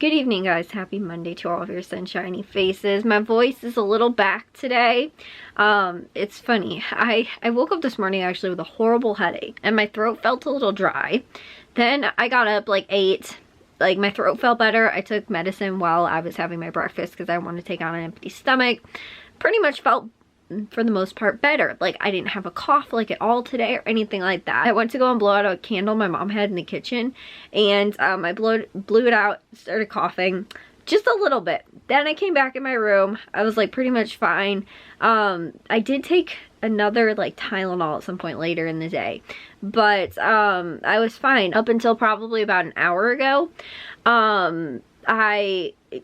Good evening, guys. Happy Monday to all of your sunshiny faces. My voice is a little back today. It's funny. I woke up this morning actually with a horrible headache and my throat felt a little dry. Then I got up like 8. Like my throat felt better. I took medicine while I was having my breakfast because I wanted to take on an empty stomach. Pretty much felt for the most part better. Like I didn't have a cough like at all today or anything like that. I went to go and blow out a candle my mom had in the kitchen and I blew it out, started coughing just a little bit. Then I came back in my room. I was like pretty much fine. I did take another like Tylenol at some point later in the day, but I was fine up until probably about an hour ago.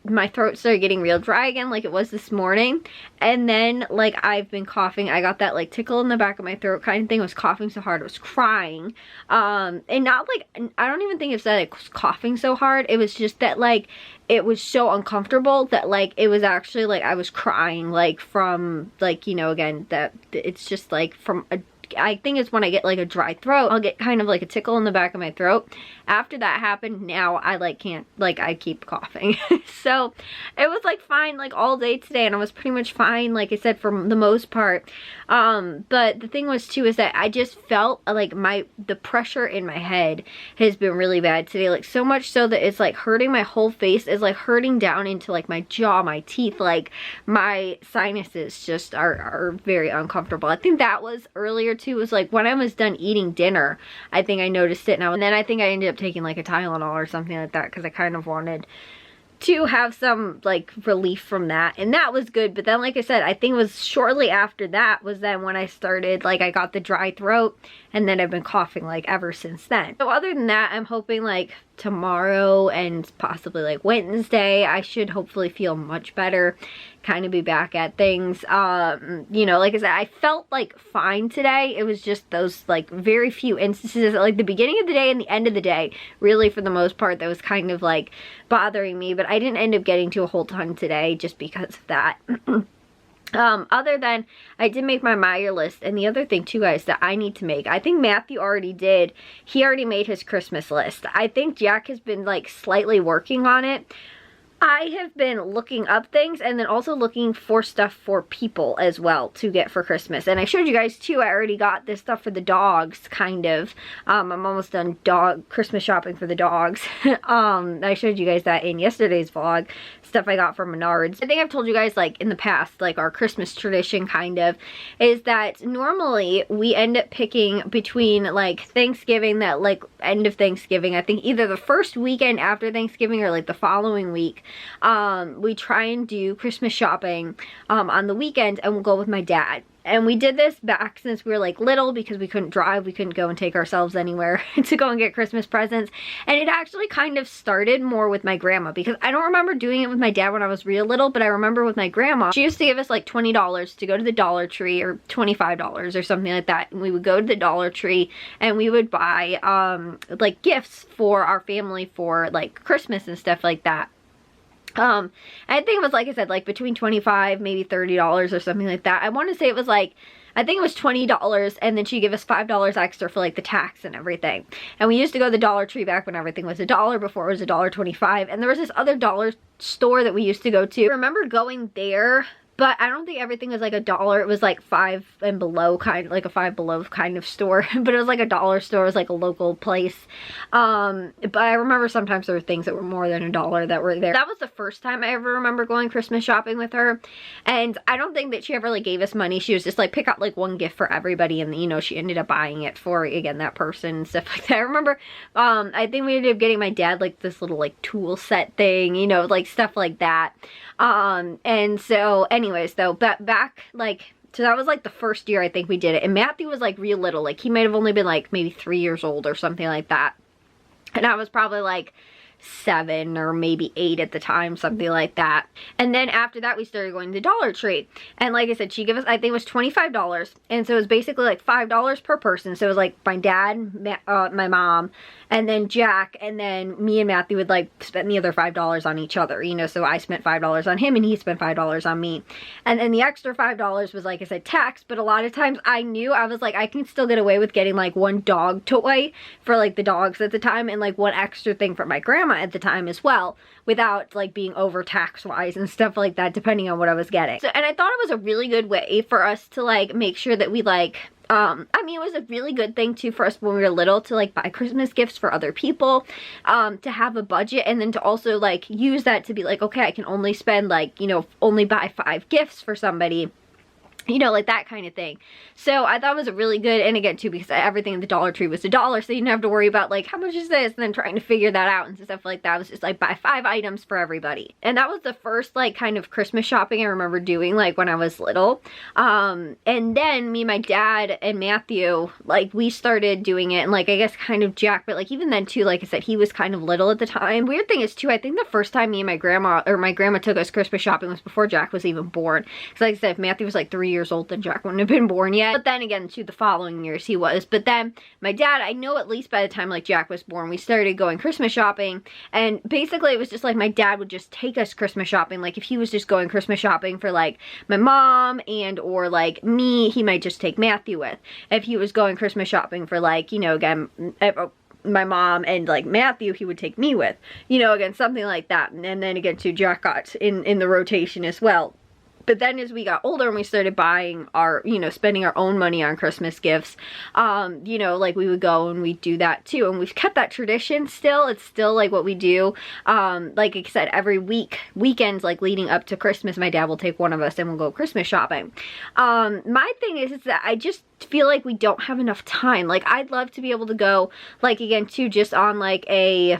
My throat started getting real dry again like it was this morning, and then like I've been coughing. I got that like tickle in the back of my throat kind of thing. I was coughing so hard I was crying, and not like, I don't even think it's that I was coughing so hard, it was just that like it was so uncomfortable that like it was actually like I was crying like from like, you know, again, that it's just like from a, I think it's when I get like a dry throat, I'll get kind of like a tickle in the back of my throat. After that happened, now I like can't, like I keep coughing. So it was like fine like all day today, and I was pretty much fine like I said for the most part. But the thing was too is that I just felt like the pressure in my head has been really bad today, like so much so that it's like hurting my whole face. It's like hurting down into like my jaw, my teeth, like my sinuses just are very uncomfortable. I think that was earlier too, was like when I was done eating dinner, I think I noticed it now, and then I think I ended up taking like a Tylenol or something like that because I kind of wanted to have some like relief from that, and that was good. But then like I said, I think it was shortly after that was then when I started, like I got the dry throat, and then I've been coughing like ever since then. So other than that, I'm hoping like tomorrow and possibly like Wednesday I should hopefully feel much better, kind of be back at things. You know, like I said, I felt like fine today. It was just those like very few instances at like the beginning of the day and the end of the day, really for the most part, that was kind of like bothering me. But I didn't end up getting to a whole ton today just because of that. Other than I did make my Meyer list, and the other thing too, guys, that I need to make, I think Matthew already did. He already made his Christmas list. I think Jack has been like slightly working on it. I have been looking up things and then also looking for stuff for people as well to get for Christmas. And I showed you guys too, I already got this stuff for the dogs, kind of. I'm almost done Christmas shopping for the dogs. I showed you guys that in yesterday's vlog, stuff I got from Menards. I think I've told you guys like in the past, like our Christmas tradition kind of is that normally we end up picking between like Thanksgiving, that like end of Thanksgiving, I think either the first weekend after Thanksgiving or like the following week. We try and do Christmas shopping on the weekend, and we'll go with my dad. And we did this back since we were like little because we couldn't drive. We couldn't go and take ourselves anywhere to go and get Christmas presents. And it actually kind of started more with my grandma, because I don't remember doing it with my dad when I was real little, but I remember with my grandma, she used to give us like $20 to go to the Dollar Tree, or $25 or something like that. And we would go to the Dollar Tree and we would buy like gifts for our family for like Christmas and stuff like that. I think it was, like I said, like between $25, maybe $30 or something like that. I want to say it was like, I think it was $20, and then she'd give us $5 extra for like the tax and everything. And we used to go to the Dollar Tree back when everything was $1, before it was $1.25. And there was this other dollar store that we used to go to. I remember going there, but I don't think everything was like $1. It was like 5 and below, kind of like a 5 below kind of store. But it was like a dollar store. It was like a local place. But I remember sometimes there were things that were more than $1 that were there. That was the first time I ever remember going Christmas shopping with her. And I don't think that she ever like gave us money. She was just like, pick out like one gift for everybody. And you know, she ended up buying it for, again, that person and stuff like that. I remember, I think we ended up getting my dad like this little like tool set thing, you know, like stuff like that. And so anyways though, back like, so that was like the first year I think we did it, and Matthew was like real little, like he might have only been like maybe 3 years old or something like that, and I was probably like 7 or maybe 8 at the time, something like that. And then after that we started going to the Dollar Tree, and like I said, she gave us, I think it was $25, and so it was basically like $5 per person. So it was like my dad, my mom, and then Jack, and then me and Matthew would like spend the other $5 on each other, you know, so I spent $5 on him and he spent $5 on me. And then the extra $5 was, like I said, tax, but a lot of times I knew, I was like, I can still get away with getting like one dog toy for like the dogs at the time, and like one extra thing for my grandma grandma at the time as well, without like being overtaxed wise and stuff like that, depending on what I was getting. So, and I thought it was a really good way for us to like make sure that we like, I mean, it was a really good thing too for us when we were little to like buy Christmas gifts for other people, to have a budget, and then to also like use that to be like, okay, I can only spend like, you know, only buy 5 gifts for somebody, you know, like that kind of thing. So I thought it was a really good, and again too, because everything at the Dollar Tree was $1, so you didn't have to worry about like, how much is this, and then trying to figure that out and stuff like that. It was just like, buy 5 items for everybody. And that was the first like kind of Christmas shopping I remember doing like when I was little. And then me, my dad, and Matthew, like we started doing it, and like I guess kind of Jack, but like even then too, like I said, he was kind of little at the time. Weird thing is too, I think the first time me and my grandma took us Christmas shopping was before Jack was even born. Because like I said, if Matthew was like 3 years old, then Jack wouldn't have been born yet. But then again, to the following years he was. But then my dad, I know at least by the time like Jack was born, we started going Christmas shopping. And basically it was just like my dad would just take us Christmas shopping. Like if he was just going Christmas shopping for like my mom and or like me, he might just take Matthew with. If he was going Christmas shopping for like, you know, again, my mom and like Matthew, he would take me with, you know, again, something like that. And then again too, Jack got in the rotation as well. But then as we got older and we started buying our, you know, spending our own money on Christmas gifts, you know, like we would go and we'd do that too. And we've kept that tradition still. It's still like what we do. Like I said, every weekends, like leading up to Christmas, my dad will take one of us and we'll go Christmas shopping. My thing is that I just feel like we don't have enough time. Like I'd love to be able to go, like again too, just on like a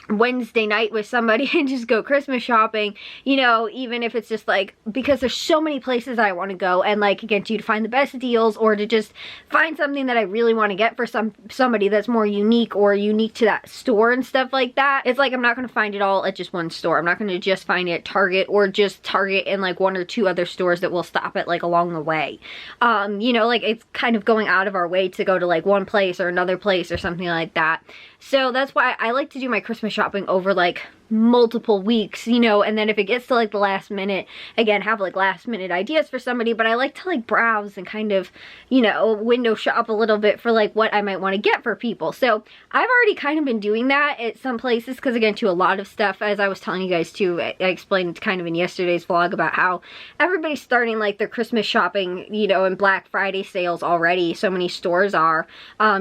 Wednesday night with somebody and just go Christmas shopping, you know, even if it's just like, because there's so many places I want to go, and like again to find the best deals, or to just find something that I really want to get for somebody that's more unique or unique to that store and stuff like that. It's like I'm not going to find it all at just one store. I'm not going to just find it at Target, or just Target and like 1 or 2 other stores that we'll stop at like along the way. You know, like it's kind of going out of our way to go to like one place or another place or something like that. So that's why I like to do my Christmas shopping over like multiple weeks, you know, and then if it gets to like the last minute, again, have like last minute ideas for somebody. But I like to like browse and kind of, you know, window shop a little bit for like what I might want to get for people. So I've already kind of been doing that at some places, because again to a lot of stuff, as I was telling you guys too, I explained kind of in yesterday's vlog about how everybody's starting like their Christmas shopping, you know, and Black Friday sales already. So many stores are,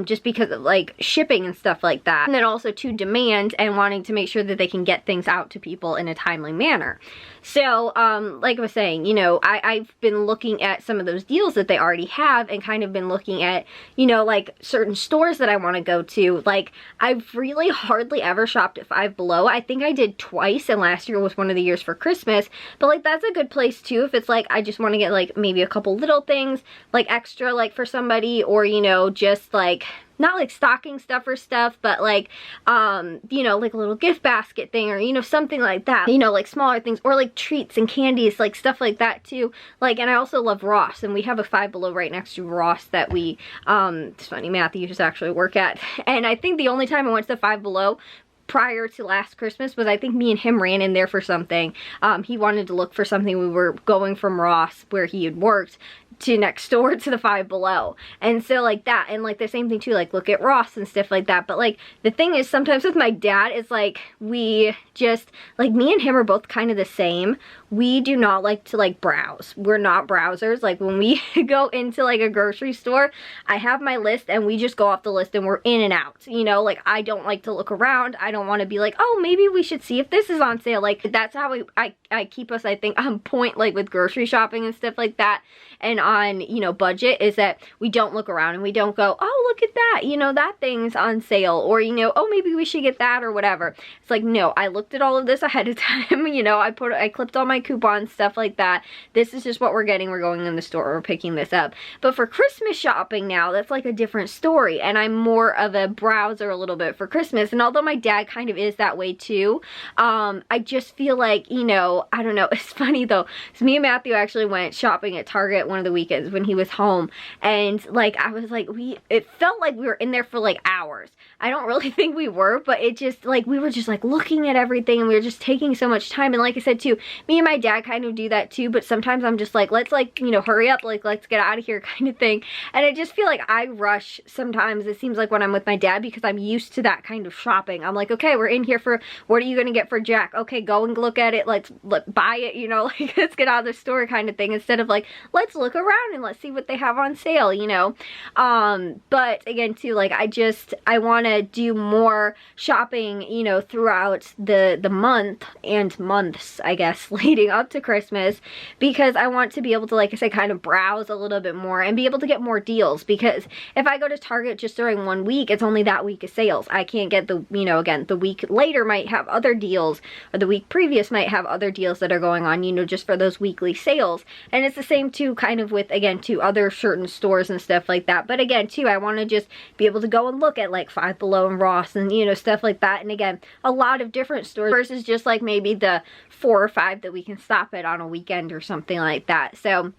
just because of like shipping and stuff like that. And then also to demand and wanting to make sure that they can get things out to people in a timely manner. So like I was saying, you know, I've been looking at some of those deals that they already have, and kind of been looking at, you know, like certain stores that I want to go to. Like I've really hardly ever shopped at Five Below. I think I did twice, and last year was one of the years for Christmas. But like that's a good place too if it's like I just want to get like maybe a couple little things like extra like for somebody, or you know, just like not like stocking stuffer stuff, but like, you know, like a little gift basket thing, or, you know, something like that, you know, like smaller things, or like treats and candies, like stuff like that too. Like, and I also love Ross, and we have a Five Below right next to Ross that we, it's funny, Matthew just actually work at. And I think the only time I went to the Five Below prior to last Christmas was, I think me and him ran in there for something. He wanted to look for something. We were going from Ross, where he had worked, to next door to the Five Below. And so like that, and like the same thing too, like look at Ross and stuff like that. But like the thing is, sometimes with my dad, it's like we just, like me and him are both kind of the same. We do not like to like browse. We're not browsers. Like when we go into like a grocery store, I have my list and we just go off the list and we're in and out, you know. Like I don't like to look around. I don't want to be like, oh, maybe we should see if this is on sale. Like that's how I keep us, I think, on point, like with grocery shopping and stuff like that, and on, you know, budget, is that we don't look around and we don't go, oh, look at that, you know, that thing's on sale, or, you know, oh, maybe we should get that or whatever. It's like, no, I looked at all of this ahead of time, you know, I clipped all my coupons, stuff like that. This is just what we're getting. We're going in the store, we're picking this up. But for Christmas shopping now, that's like a different story, and I'm more of a browser a little bit for Christmas. And although my dad kind of is that way too, I just feel like, you know, I don't know, it's funny though, so me and Matthew actually went shopping at Target one of the weekends when he was home, and like I was like, it felt like we were in there for like hours. I don't really think we were, but it just like, we were just like looking at everything, and we were just taking so much time. And like I said too, me and my dad kind of do that too, but sometimes I'm just like, let's like, you know, hurry up, like let's get out of here kind of thing. And I just feel like I rush sometimes, it seems like, when I'm with my dad, because I'm used to that kind of shopping. I'm like, okay, we're in here for, what are you gonna get for Jack? Okay, go and look at it, let's buy it, you know, like let's get out of the store kind of thing, instead of like, let's look around and let's see what they have on sale, you know. But again too, like I want to do more shopping, you know, throughout the month and months, I guess, leading up to Christmas, because I want to be able to, like I said, kind of browse a little bit more and be able to get more deals, because if I go to Target just during 1 week, it's only that week of sales. I can't get the, you know, again, the week later might have other deals, or the week previous might have other deals that are going on, you know, just for those weekly sales. And it's the same too, kind of with, again, to other certain stores and stuff like that. But again too, I want to just be able to go and look at like Five Below and Ross and, you know, stuff like that. And again, a lot of different stores versus just like maybe the 4 or 5 that we can stop at on a weekend or something like that. So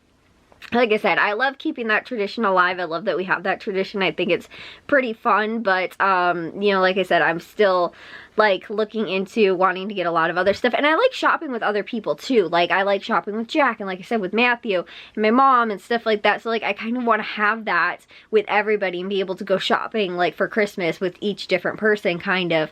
like I said, I love keeping that tradition alive. I love that we have that tradition. I think it's pretty fun, but you know, like I said, I'm still like looking into wanting to get a lot of other stuff. And I like shopping with other people too. Like I like shopping with Jack, and like I said, with Matthew and my mom and stuff like that. So like I kind of want to have that with everybody and be able to go shopping like for Christmas with each different person, kind of,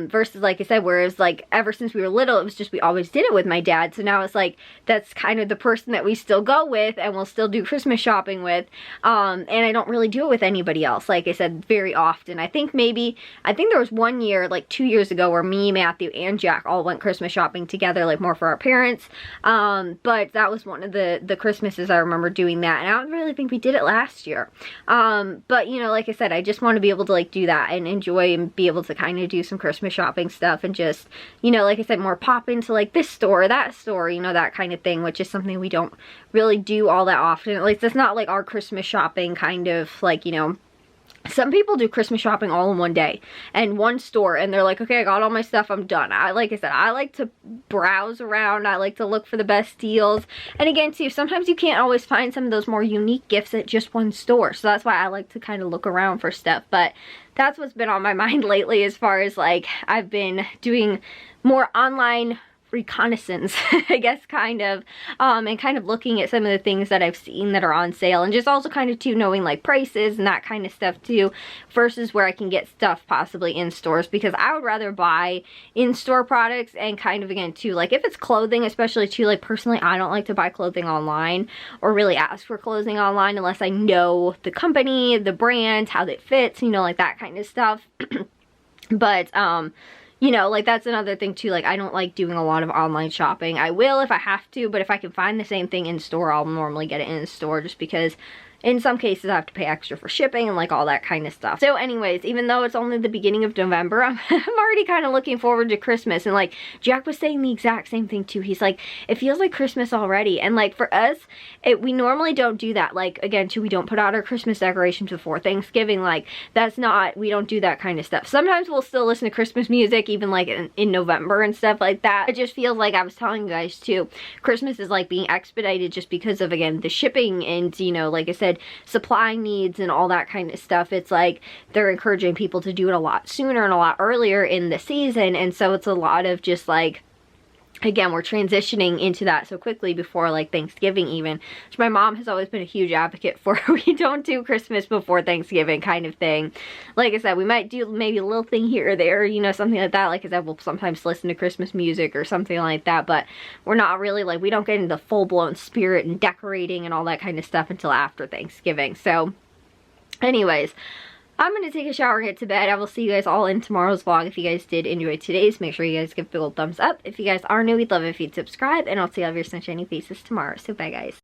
versus like I said, whereas like ever since we were little, it was just we always did it with my dad. So now it's like that's kind of the person that we still go with and we'll still do Christmas shopping with, and I don't really do it with anybody else, like I said, very often. I think there was 1 year, like 2 years ago, where me, Matthew, and Jack all went Christmas shopping together, like more for our parents, but that was one of the Christmases I remember doing that, and I don't really think we did it last year, but you know, like I said, I just want to be able to like do that and enjoy and be able to kind of do some Christmas shopping stuff, and just, you know, like I said, more pop into like this store or that store, you know, that kind of thing, which is something we don't really do all that often. At least it's not like our Christmas shopping kind of like, you know, some people do Christmas shopping all in one day and one store, and they're like, okay, I got all my stuff, I'm done. Like I said, I like to browse around. I like to look for the best deals. And again too, sometimes you can't always find some of those more unique gifts at just one store. So that's why I like to kind of look around for stuff. But that's what's been on my mind lately, as far as like I've been doing more online reconnaissance, I guess, kind of, and kind of looking at some of the things that I've seen that are on sale, and just also kind of too knowing like prices and that kind of stuff too, versus where I can get stuff possibly in stores, because I would rather buy in-store products. And kind of again too, like if it's clothing especially too, like personally I don't like to buy clothing online or really ask for clothing online unless I know the company, the brand, how it fits, you know, like that kind of stuff. But you know, like that's another thing too, like I don't like doing a lot of online shopping. I will if I have to, but if I can find the same thing in store, I'll normally get it in store, just because in some cases I have to pay extra for shipping and like all that kind of stuff. So anyways, even though it's only the beginning of November, I'm already kind of looking forward to Christmas. And like Jack was saying the exact same thing too. He's like, it feels like Christmas already. And like for us, we normally don't do that. Like again too, we don't put out our Christmas decorations before Thanksgiving. Like that's not, we don't do that kind of stuff. Sometimes we'll still listen to Christmas music even like in November and stuff like that. It just feels like, I was telling you guys too, Christmas is like being expedited just because of, again, the shipping and, you know, like I said, supply needs and all that kind of stuff. It's like they're encouraging people to do it a lot sooner and a lot earlier in the season, and so it's a lot of just like, again, we're transitioning into that so quickly before like Thanksgiving even, which my mom has always been a huge advocate for. We don't do Christmas before Thanksgiving kind of thing. Like I said, we might do maybe a little thing here or there, you know, something like that. Like I said, we'll sometimes listen to Christmas music or something like that, but we're not really like, we don't get into the full-blown spirit and decorating and all that kind of stuff until after Thanksgiving. So anyways, I'm going to take a shower and get to bed. I will see you guys all in tomorrow's vlog. If you guys did enjoy today's, make sure you guys give a big old thumbs up. If you guys are new, we'd love it if you'd subscribe, and I'll see all of your sunshiny faces tomorrow. So bye guys.